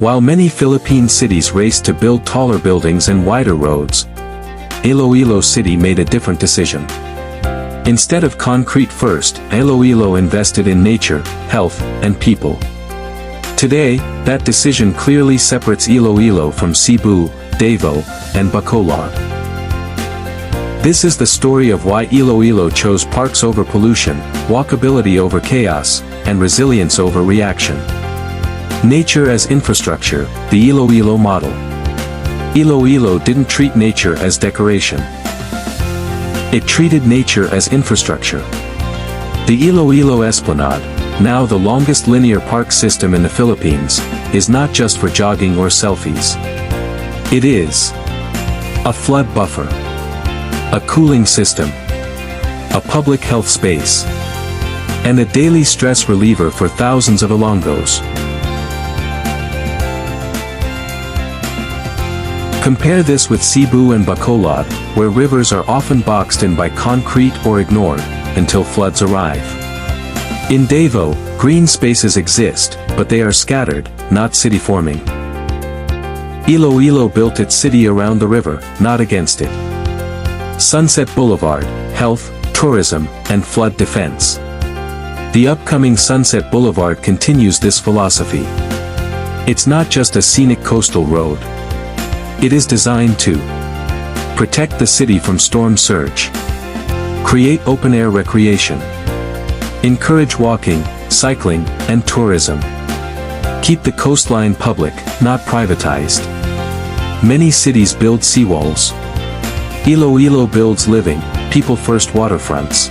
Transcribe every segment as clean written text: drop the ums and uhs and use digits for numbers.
While many Philippine cities raced to build taller buildings and wider roads, Iloilo City made a different decision. Instead of concrete first, Iloilo invested in nature, health, and people. Today, that decision clearly separates Iloilo from Cebu, Davao, and Bacolod. This is the story of why Iloilo chose parks over pollution, walkability over chaos, and resilience over reaction. Nature as infrastructure, the Iloilo model. Iloilo didn't treat nature as decoration. It treated nature as infrastructure. The Iloilo Esplanade, now the longest linear park system in the Philippines, is not just for jogging or selfies. It is a flood buffer, a cooling system, a public health space, and a daily stress reliever for thousands of Ilonggos. Compare this with Cebu and Bacolod, where rivers are often boxed in by concrete or ignored, until floods arrive. In Davao, green spaces exist, but they are scattered, not city-forming. Iloilo built its city around the river, not against it. Sunset Boulevard, health, tourism, and flood defense. The upcoming Sunset Boulevard continues this philosophy. It's not just a scenic coastal road. It is designed to protect the city from storm surge, create open-air recreation, encourage walking, cycling, and tourism, keep the coastline public, not privatized. Many cities build seawalls. Iloilo builds living, people-first waterfronts.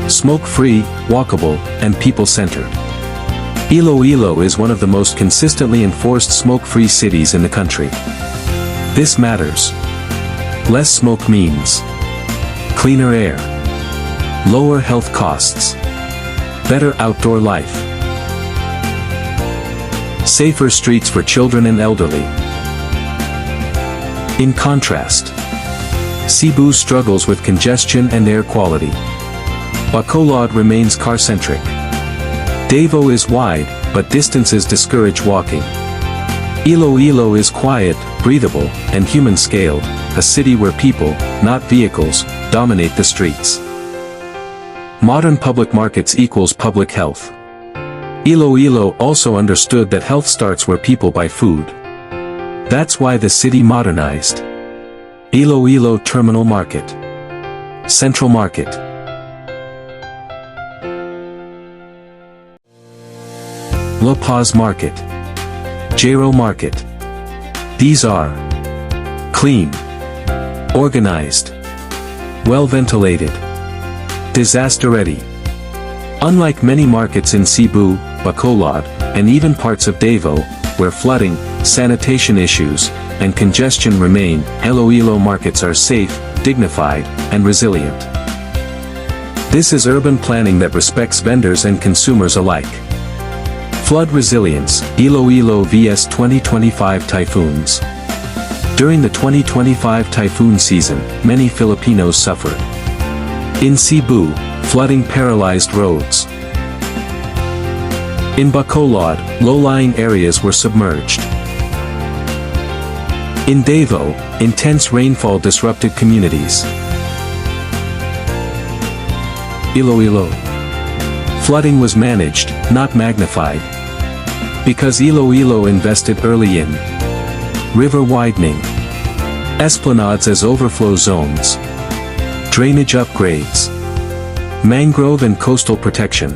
Smoke-free, walkable, and people-centered. Iloilo is one of the most consistently enforced smoke-free cities in the country. This matters. Less smoke means cleaner air, lower health costs, better outdoor life, safer streets for children and elderly. In contrast, Cebu struggles with congestion and air quality. Bacolod remains car-centric. Davao is wide, but distances discourage walking. Iloilo is quiet, breathable, and human-scaled, a city where people, not vehicles, dominate the streets. Modern public markets equals public health. Iloilo also understood that health starts where people buy food. That's why the city modernized. Iloilo Terminal Market, Central Market, La Paz Market, Jaro Market. These are clean, organized, well-ventilated, disaster-ready. Unlike many markets in Cebu, Bacolod, and even parts of Davao, where flooding, sanitation issues, and congestion remain, Iloilo markets are safe, dignified, and resilient. This is urban planning that respects vendors and consumers alike. Flood resilience, Iloilo vs 2025 typhoons. During the 2025 typhoon season, many Filipinos suffered. In Cebu, flooding paralyzed roads. In Bacolod, low-lying areas were submerged. In Davao, intense rainfall disrupted communities. Iloilo. Flooding was managed, not magnified. Because Iloilo invested early in river widening, esplanades as overflow zones, drainage upgrades, mangrove and coastal protection.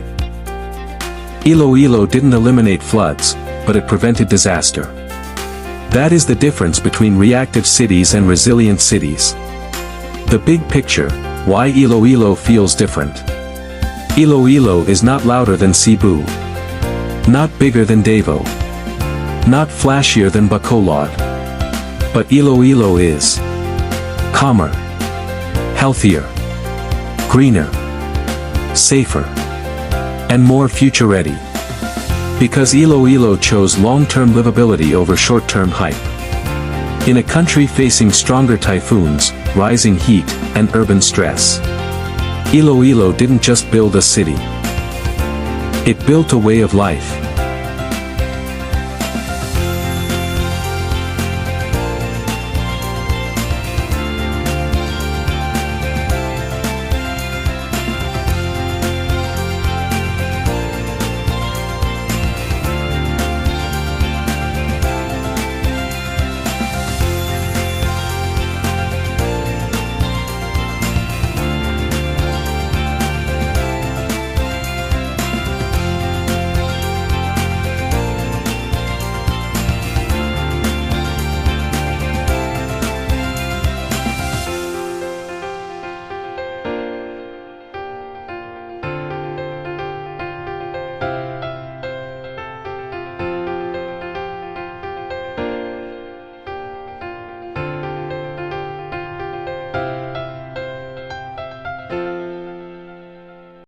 Iloilo didn't eliminate floods, but it prevented disaster. That is the difference between reactive cities and resilient cities. The big picture, why Iloilo feels different. Iloilo is not louder than Cebu. Not bigger than Davao. Not flashier than Bacolod. But Iloilo is calmer, healthier, greener, safer, and more future-ready. Because Iloilo chose long-term livability over short-term hype. In a country facing stronger typhoons, rising heat, and urban stress, Iloilo didn't just build a city. It built a way of life.